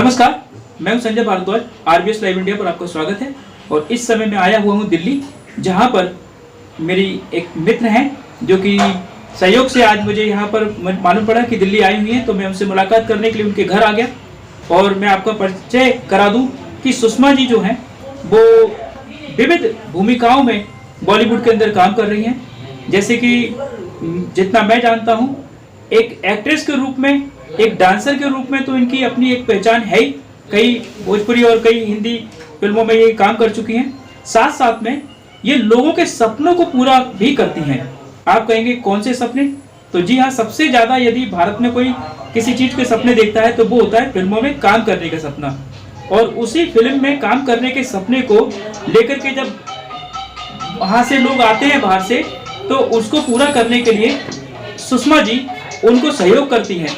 नमस्कार, मैं हूं Sanjay Bhardwaj. RBS live India पर आपका स्वागत है। और इस समय मैं आया हुआ हूं दिल्ली, जहां पर मेरी एक मित्र हैं जो कि सहयोग से आज मुझे यहां पर मालूम पड़ा कि दिल्ली आई हुई हैं, तो मैं उनसे मुलाकात करने के लिए उनके घर आ गया। और मैं आपका परिचय करा दूं कि सुषमा जी जो हैं वो विविध भूमिकाओं में बॉलीवुड के अंदर काम कर रही हैं। जैसे कि जितना मैं जानता हूं, एक एक्ट्रेस के रूप में, एक डांसर के रूप में तो इनकी अपनी एक पहचान है ही। कई भोजपुरी और कई हिंदी फिल्मों में ये काम कर चुकी हैं। साथ साथ में ये लोगों के सपनों को पूरा भी करती हैं। आप कहेंगे कौन से सपने? तो जी हाँ, सबसे ज्यादा यदि भारत में कोई किसी चीज के सपने देखता है तो वो होता है फिल्मों में काम करने का सपना। और उसी फिल्म में काम करने के सपने को लेकर के जब वहां से लोग आते हैं बाहर से, तो उसको पूरा करने के लिए सुषमा जी उनको सहयोग करती हैं।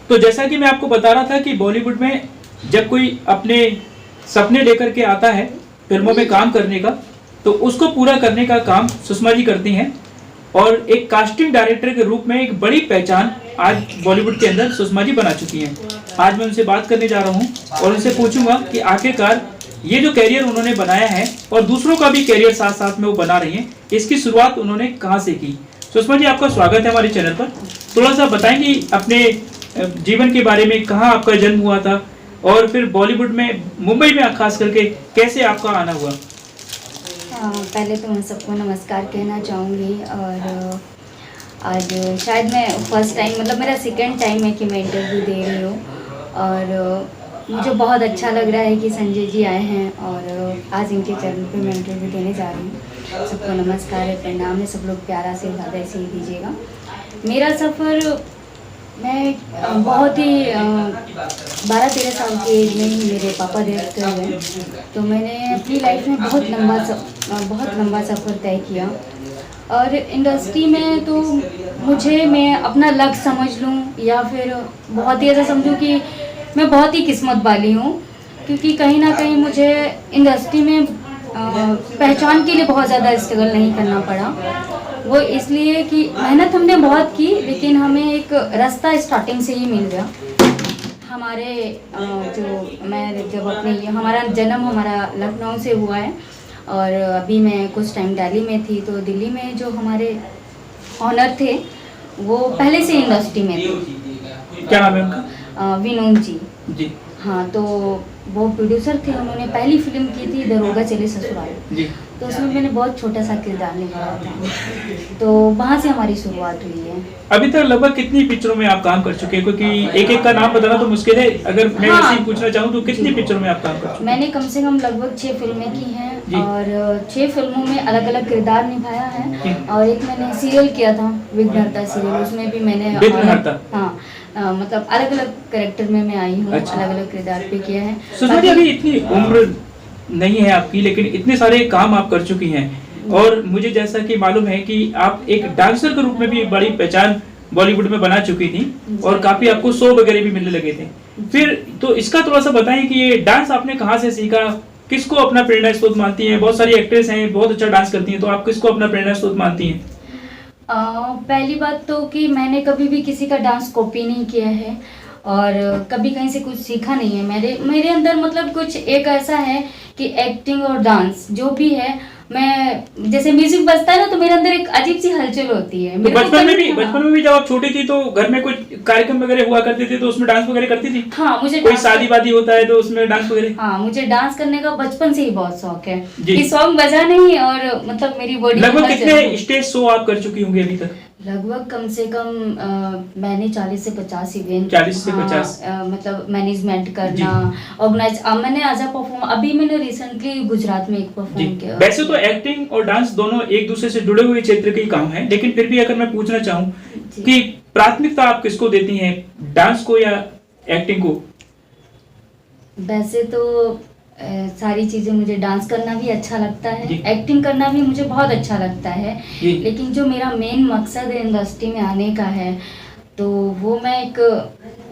तो जैसा कि मैं आपको बता रहा था कि बॉलीवुड में जब कोई अपने सपने लेकर के आता है फिल्मों में काम करने का, तो उसको पूरा करने का काम सुषमा जी करती हैं। और एक कास्टिंग डायरेक्टर के रूप में एक बड़ी पहचान आज बॉलीवुड के अंदर सुषमा जी बना चुकी हैं। आज मैं उनसे बात करने जा रहा हूं और उनसे पूछूंगा कि आखिरकार ये जो कैरियर उन्होंने बनाया है और दूसरों का भी कैरियर साथ साथ में वो बना रही हैं, इसकी शुरुआत उन्होंने कहाँ से की। सुषमा जी, आपका स्वागत है हमारे चैनल पर। थोड़ा सा बताएंगे अपने जीवन के बारे में, कहाँ आपका जन्म हुआ था और फिर बॉलीवुड में, मुंबई में खास करके कैसे आपका आना हुआ? पहले तो मैं सबको नमस्कार कहना चाहूँगी। और आज शायद मैं फर्स्ट टाइम, मतलब मेरा सेकंड टाइम है कि मैं इंटरव्यू दे रही हूँ। और मुझे बहुत अच्छा लग रहा है कि संजय जी आए हैं और आज इनके चैनल पे मैं इंटरव्यू देने जा रही हूँ। सबको नमस्कार है, प्रणाम है। सब लोग प्यारा से ज़्यादा ऐसे ही दीजिएगा। मेरा सफ़र, मैं बहुत ही 12-13 साल की एज में ही मेरे पापा डायरेक्टर हुए, तो मैंने अपनी लाइफ में बहुत लंबा सफ़र तय किया। और इंडस्ट्री में तो मैं अपना लक्ष्य समझ लूँ या फिर बहुत ही ऐसा समझूँ कि मैं बहुत ही किस्मत वाली हूँ, क्योंकि कहीं ना कहीं मुझे इंडस्ट्री में पहचान के लिए बहुत ज़्यादा स्ट्रगल नहीं करना पड़ा। वो इसलिए कि मेहनत हमने बहुत की, लेकिन हमें एक रास्ता स्टार्टिंग से ही मिल गया। हमारा जन्म लखनऊ से हुआ है और अभी मैं कुछ टाइम दिल्ली में थी। तो दिल्ली में जो हमारे ऑनर थे वो पहले से इंडस्ट्री में थे। क्या नाम है उनका? विनोद जी। जी हाँ, तो वो प्रोड्यूसर थे। उन्होंने पहली फिल्म की थी दरोगा चले ससुराल जी। तो उसमें मैंने बहुत छोटा सा किरदार निभाया था। तो वहाँ से हमारी शुरुआत हुई है। अभी तक लगभग कितनी पिक्चरों में आप काम कर चुके हैं? क्योंकि एक एक का नाम बताना तो मुश्किल है। अगर मैं ऐसे ही पूछना चाहूँ तो कितनी पिक्चरों में आप काम कर चुके हैं? मैंने कम से कम लगभग 6 फिल्में की हैं और 6 फिल्मों में अलग अलग किरदार निभाया है। और एक मैंने सीरियल किया था, विघ्नहर्ता सीरियल, उसमें भी मैंने मतलब अलग अलग कैरेक्टर में मैं आई हूँ। अच्छा। अलग अलग किरदार पे किया है। सुषमा जी, अभी इतनी उम्र नहीं है आपकी, लेकिन इतने सारे काम आप कर चुकी हैं। और मुझे जैसा कि मालूम है कि आप एक डांसर के रूप में भी बड़ी पहचान बॉलीवुड में बना चुकी थी और काफी आपको शो वगैरह भी मिलने लगे थे। फिर तो इसका थोड़ा सा बताएं कि ये डांस आपने कहाँ से सीखा, किसको अपना प्रेरणा स्रोत मानती है? बहुत सारी एक्ट्रेस हैं, बहुत अच्छा डांस करती हैं, तो आप किसको अपना प्रेरणा स्रोत मानती हैं? पहली बात तो कि मैंने कभी भी किसी का डांस कॉपी नहीं किया है और कभी कहीं से कुछ सीखा नहीं है। मेरे अंदर मतलब कुछ एक ऐसा है कि एक्टिंग और डांस जो भी है, मैं जैसे म्यूजिक बजता है ना, तो मेरे अंदर एक अजीब सी हलचल होती है। तो बचपन में भी जब आप छोटी थी तो घर में कुछ कार्यक्रम वगैरह हुआ करते थे, तो उसमें डांस वगैरह करती थी? हाँ, मुझे कोई शादी वादी होता है तो उसमें डांस वगैरह? हाँ, मुझे डांस करने का बचपन से ही बहुत शौक है। कि सॉन्ग बजा नहीं और मतलब मेरी बॉडी। लगभग कितने स्टेज शो आप कर चुकी होंगी अभी तक? लगभग कम से कम मैंने 40 से 50 इवेंट। 40 से 50 मतलब मैनेजमेंट करना, ऑर्गेनाइज। मैंने एज अ परफॉर्म, अभी मैंने रिसेंटली गुजरात में एक परफॉर्म किया। वैसे तो एक्टिंग और डांस दोनों एक दूसरे से जुड़े हुए क्षेत्र के काम हैं, लेकिन फिर भी अगर मैं पूछना चाहूँ कि प्राथमिकता आप किसको देती हैं, डांस को या एक्टिंग को? वैसे तो सारी चीज़ें, मुझे डांस करना भी अच्छा लगता है, एक्टिंग करना भी मुझे बहुत अच्छा लगता है, लेकिन जो मेरा मेन मकसद है इंडस्ट्री में आने का है, तो वो मैं एक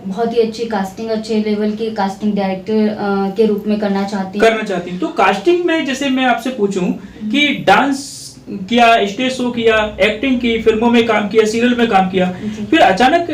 बहुत ही अच्छी कास्टिंग, अच्छे लेवल की कास्टिंग डायरेक्टर के रूप में करना चाहती हूँ। तो कास्टिंग में जैसे मैं आपसे पूछूं कि डांस किया, स्टेज शो किया, एक्टिंग की, फिल्मों में काम किया, सीरियल में काम किया, फिर अचानक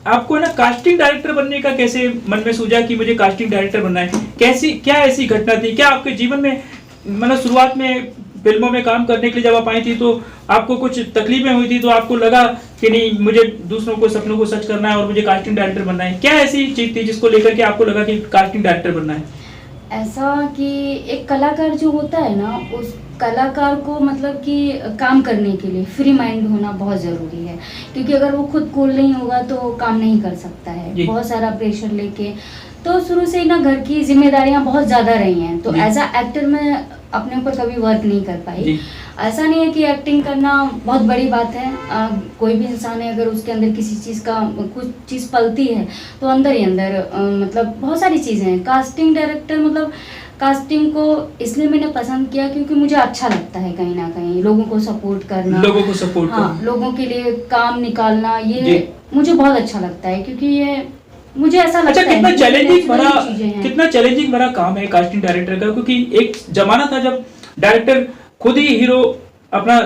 आपको ना कास्टिंग डायरेक्टर बनने का कैसे मन में सूझा कि मुझे कास्टिंग डायरेक्टर बनना है? कैसी क्या ऐसी घटना थी? क्या आपके जीवन में मतलब शुरुआत में फिल्मों में काम करने के लिए जब आप आई थी तो आपको कुछ तकलीफें हुई थी, तो आपको लगा कि नहीं मुझे दूसरों को सपनों को सच करना है और मुझे कास्टिंग डायरेक्टर बनना है? क्या ऐसी चीज थी जिसको लेकर के आपको लगा कि कास्टिंग डायरेक्टर बनना है? ऐसा कि एक कलाकार जो होता है ना, उस कलाकार को मतलब कि काम करने के लिए फ्री माइंड होना बहुत ज़रूरी है, क्योंकि अगर वो खुद कूल नहीं होगा तो काम नहीं कर सकता है, बहुत सारा प्रेशर लेके। तो शुरू से ही ना घर की जिम्मेदारियां बहुत ज़्यादा रही हैं, तो एज अ एक्टर मैं अपने ऊपर कभी वर्क नहीं कर पाई। ऐसा नहीं है कि एक्टिंग करना बहुत बड़ी बात है, कोई भी इंसान है अगर उसके अंदर किसी चीज़ का कुछ चीज़ पलती है तो अंदर ही अंदर मतलब बहुत सारी चीज़ें हैं। कास्टिंग डायरेक्टर मतलब कास्टिंग को इसलिए मैंने पसंद किया क्योंकि मुझे अच्छा लगता है कहीं ना कहीं लोगों को सपोर्ट करना, हाँ, लोगों के लिए काम निकालना, ये मुझे बहुत अच्छा लगता है, क्योंकि ये मुझे ऐसा लगता है कितना चैलेंजिंग भरा काम है कास्टिंग डायरेक्टर का, क्योंकि एक जमाना था जब डायरेक्टर खुद ही हीरो अपना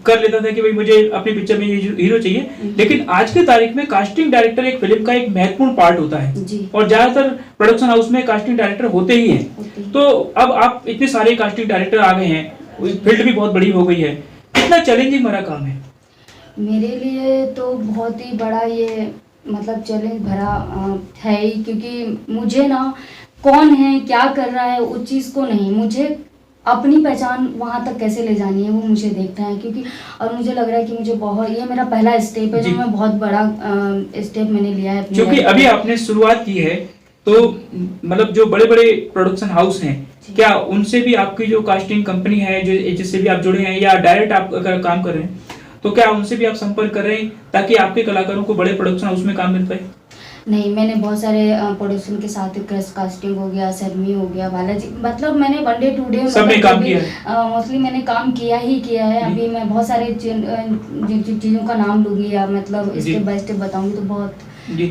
कर लेता था कि भाई मुझे अपनी पिक्चर में हीरो चाहिए, लेकिन आज के तारीख में कास्टिंग डायरेक्टर एक फिल्म का एक महत्वपूर्ण पार्ट होता है और ज्यादातर प्रोडक्शन हाउस में कास्टिंग डायरेक्टर होते ही हैं। तो अब आप इतने सारे कास्टिंग डायरेक्टर आ गए हैं, फील्ड भी बहुत बड़ी हो गई है, कितना चैलेंजिंग भरा काम है? मेरे लिए तो बहुत ही बड़ा ये मतलब चैलेंज भरा है ही, क्योंकि मुझे ना कौन है क्या कर रहा है उस चीज़ को नहीं, मुझे अपनी पहचान वहाँ तक कैसे ले जानी है वो मुझे देखना है, क्योंकि और मुझे लग रहा है कि मुझे बहुत, ये मेरा पहला स्टेप है जो मैं बहुत बड़ा स्टेप मैंने लिया है। क्योंकि अभी आपने शुरुआत की है तो मतलब जो बड़े बड़े प्रोडक्शन हाउस हैं, क्या उनसे भी आपकी जो कास्टिंग कंपनी है जो जिससे भी आप जुड़े हैं या डायरेक्ट आप अगर काम कर रहे हैं तो क्या उनसे भी आप संपर्क कर रहे हैं ताकि आपके कलाकारों को बड़े प्रोडक्शन हाउस में काम मिल पाए? नहीं, मैंने बहुत सारे प्रोडक्शन के साथ क्रश कास्टिंग हो गया, शर्मी हो गया, बालाजी, मतलब मैंने वन डे टू डे सब में काम किया है। मोस्टली मैंने काम किया है। अभी मैं बहुत सारे चीज़ों का नाम लूंगी या मतलब स्टेप बाय स्टेप बताऊंगी तो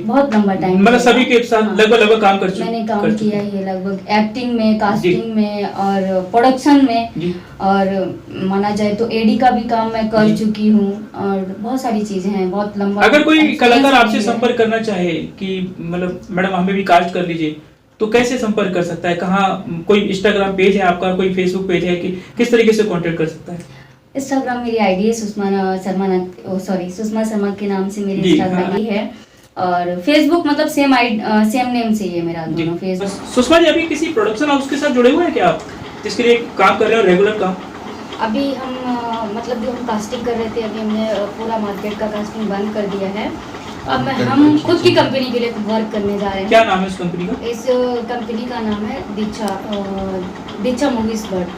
बहुत लंबा टाइम, मतलब सभी के साथ लगभग काम कर चुके, मैंने काम किया है लगभग एक्टिंग में, कास्टिंग में और प्रोडक्शन में, और माना जाए तो एडी का भी काम मैं कर चुकी हूँ और बहुत सारी चीजें हैं, बहुत लंबा। अगर कोई कलाकार आपसे संपर्क करना चाहे कि मतलब मैडम हमें भी कास्ट कर लीजिए, तो कैसे संपर्क कर सकता है? कहाँ कोई इंस्टाग्राम पेज है आपका, कोई फेसबुक पेज है, कि किस तरीके से कांटेक्ट कर सकता है? इंस्टाग्राम मेरी आईडी है सुषमा शर्मा के नाम से मेरी इंस्टाग्राम आईडी है, और फेसबुक मतलब सेम नेम से ही है मेरा दोनों फेसबुक। सुषमा जी, अभी किसी प्रोडक्शन हाउस के साथ जुड़े हुए हैं क्या आप, जिसके लिए काम कर रहे हो रेगुलर काम? अभी हम मतलब जो हम कास्टिंग कर रहे थे, अभी हमने पूरा मार्केट का कास्टिंग बंद कर दिया है। अब हम खुद की कंपनी के लिए वर्क करने जा रहे हैं। क्या नाम है इस कंपनी का? इस कंपनी का नाम है दीक्षा मूवीज वर्ल्ड।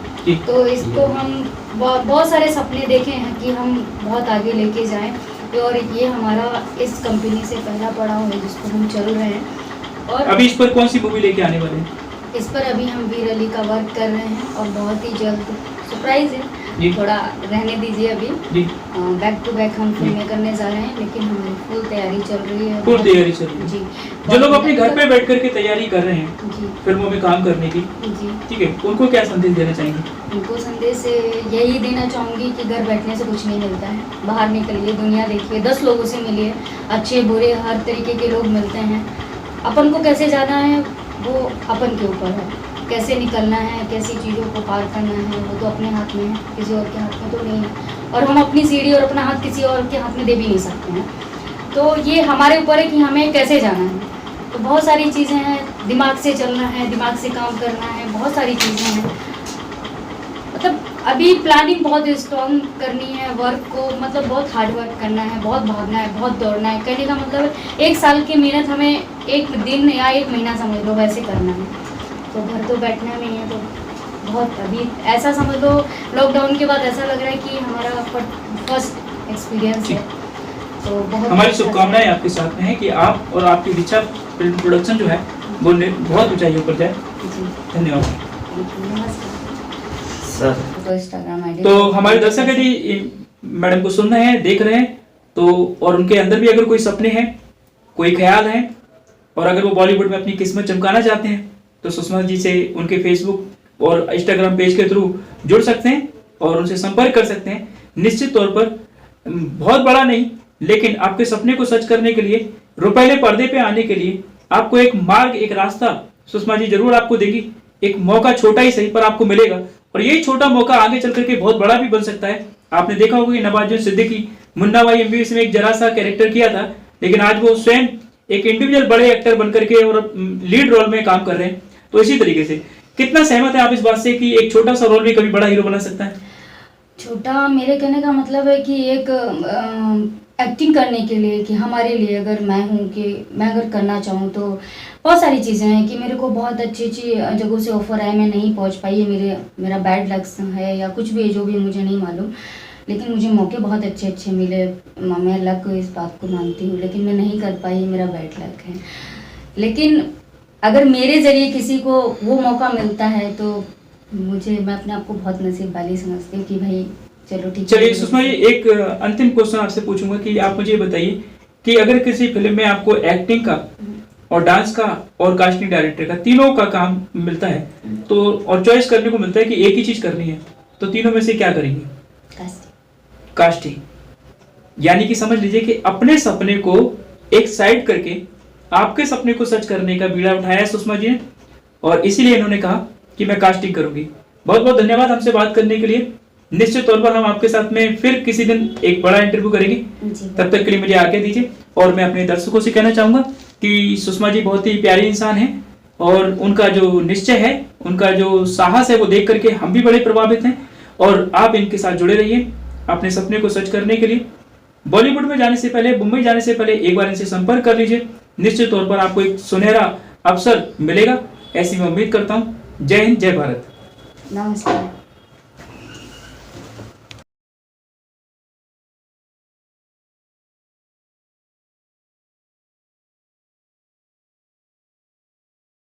तो इसको हम बहुत सारे सपने देखे हैं कि हम बहुत आगे लेके जाएं, और ये हमारा इस कंपनी से पहला पड़ाव है जिसको हम चल रहे हैं। और अभी इस पर कौन सी मूवी लेके आने वाले हैं? इस पर अभी हम वीर अली का वर्क कर रहे हैं और बहुत ही जल्द सरप्राइज है, थोड़ा रहने दीजिए अभी। बैक टू बैक हम फिल्में करने जा रहे हैं, लेकिन हमारी फुल तैयारी चल रही है। फुल तैयारी चल रही है जी। जो लोग अपने घर पे बैठ करके तैयारी कर रहे हैं जी फिल्मों में काम करने की जी, ठीक है, उनको क्या संदेश देना चाहेंगे? उनको संदेश यही देना चाहूँगी कि घर बैठने से कुछ नहीं मिलता है, बाहर निकलिए, दुनिया देखिए, 10 लोगों से मिलिए, अच्छे बुरे हर तरीके के लोग मिलते हैं। अपन को कैसे जाना है वो अपन के ऊपर है, कैसे निकलना है, कैसी चीज़ों को पार करना है वो तो अपने हाथ में है, किसी और के हाथ में तो नहीं है, और हम अपनी सीढ़ी और अपना हाथ किसी और के हाथ में दे भी नहीं सकते हैं। तो ये हमारे ऊपर है कि हमें कैसे जाना है। तो बहुत सारी चीज़ें हैं, दिमाग से चलना है, दिमाग से काम करना है, बहुत सारी चीज़ें हैं। मतलब अभी प्लानिंग बहुत स्ट्रॉन्ग करनी है, वर्क को मतलब बहुत हार्ड वर्क करना है, बहुत भागना है, बहुत दौड़ना है। कहने का मतलब 1 साल की मेहनत हमें 1 दिन या 1 महीना समझ लो वैसे करना है। तो घर तो बैठना नहीं है, तो बहुत अभी ऐसा समझ लो लॉकडाउन के बाद ऐसा लग रहा है कि हमारा फर्स्ट एक्सपीरियंस है। तो बहुत हमारी शुभकामनाएं आपके साथ में है कि आप और आपकी दीक्षा फिल्म प्रोडक्शन जो है वो बहुत ऊंचाइयों पर जाए। धन्यवाद। तो हमारे दर्शक यदि मैडम को सुन रहे हैं, देख रहे हैं, तो और उनके अंदर भी अगर कोई सपने हैं, कोई ख्याल हैं, और अगर वो बॉलीवुड में अपनी किस्मत चमकाना चाहते हैं तो सुषमा जी से उनके फेसबुक और इंस्टाग्राम पेज के थ्रू जुड़ सकते हैं और उनसे संपर्क कर सकते हैं। निश्चित तौर पर बहुत बड़ा नहीं, लेकिन आपके सपने को सच करने के लिए रुपैले पर्दे पे आने के लिए आपको एक मार्ग, एक रास्ता सुषमा जी जरूर आपको देगी। एक मौका छोटा ही सही पर आपको मिलेगा और यही छोटा मौका आगे चल करके बहुत बड़ा भी बन सकता है। आपने देखा होगा कि नवाजुद्दीन सिद्दीकी मुन्ना भाई MBBS में एक जरा सा कैरेक्टर किया था, लेकिन आज वो स्वयं एक इंडिविजुअल बड़े एक्टर बनकर के और लीड रोल में काम कर रहे हैं। तो इसी तरीके से कितना सहमत है आप इस बात से कि एक छोटा सा रोल भी कभी बड़ा हीरो बना सकता है? छोटा, मेरे कहने का मतलब है कि एक एक्टिंग करने के लिए, कि हमारे लिए अगर मैं हूँ कि मैं अगर करना चाहूँ तो बहुत सारी चीज़ें हैं कि मेरे को बहुत अच्छी अच्छी जगहों से ऑफर आए, मैं नहीं पहुँच पाई, ये मेरा बैड लक है या कुछ भी है, जो भी मुझे नहीं मालूम, लेकिन मुझे मौके बहुत अच्छे अच्छे मिले। मैं लक इस बात को मानती हूँ, लेकिन मैं नहीं कर पाई, मेरा बैड लक है। लेकिन अगर मेरे ज़रिए किसी को वो मौका मिलता है तो मैं अपने आप को बहुत नसीब वाली समझती हूँ कि भाई चलो ठीक है। चलिए सुषमा जी, एक अंतिम क्वेश्चन आपसे पूछूंगा कि आप मुझे बताइए कि अगर किसी फिल्म में आपको एक्टिंग का और डांस का और कास्टिंग डायरेक्टर का, तीनों का काम मिलता है तो, और चॉइस करने को मिलता है कि एक ही चीज करनी है, तो तीनों में से क्या करेंगे? कास्टिंग। यानी कि समझ लीजिए कि अपने सपने को एक साइड करके आपके सपने को सच करने का बीड़ा उठाया है सुषमा जी ने, और इसीलिए इन्होंने कहा कि मैं कास्टिंग करूंगी। बहुत बहुत धन्यवाद हमसे बात करने के लिए। निश्चित तौर पर हम आपके साथ में फिर किसी दिन एक बड़ा इंटरव्यू करेंगे, तब तक के लिए मुझे आज्ञा दीजिए। और मैं अपने दर्शकों से कहना चाहूंगा कि सुषमा जी बहुत ही प्यारी इंसान है और उनका जो निश्चय है, उनका जो साहस है, वो देख करके हम भी बड़े प्रभावित हैं। और आप इनके साथ जुड़े रहिए अपने सपने को सच करने के लिए। बॉलीवुड में जाने से पहले, मुंबई जाने से पहले एक बार इनसे संपर्क कर लीजिए, निश्चित तौर पर आपको एक सुनहरा अवसर मिलेगा, ऐसी मैं उम्मीद करता हूँ। जय हिंद, जय भारत। नमस्कार।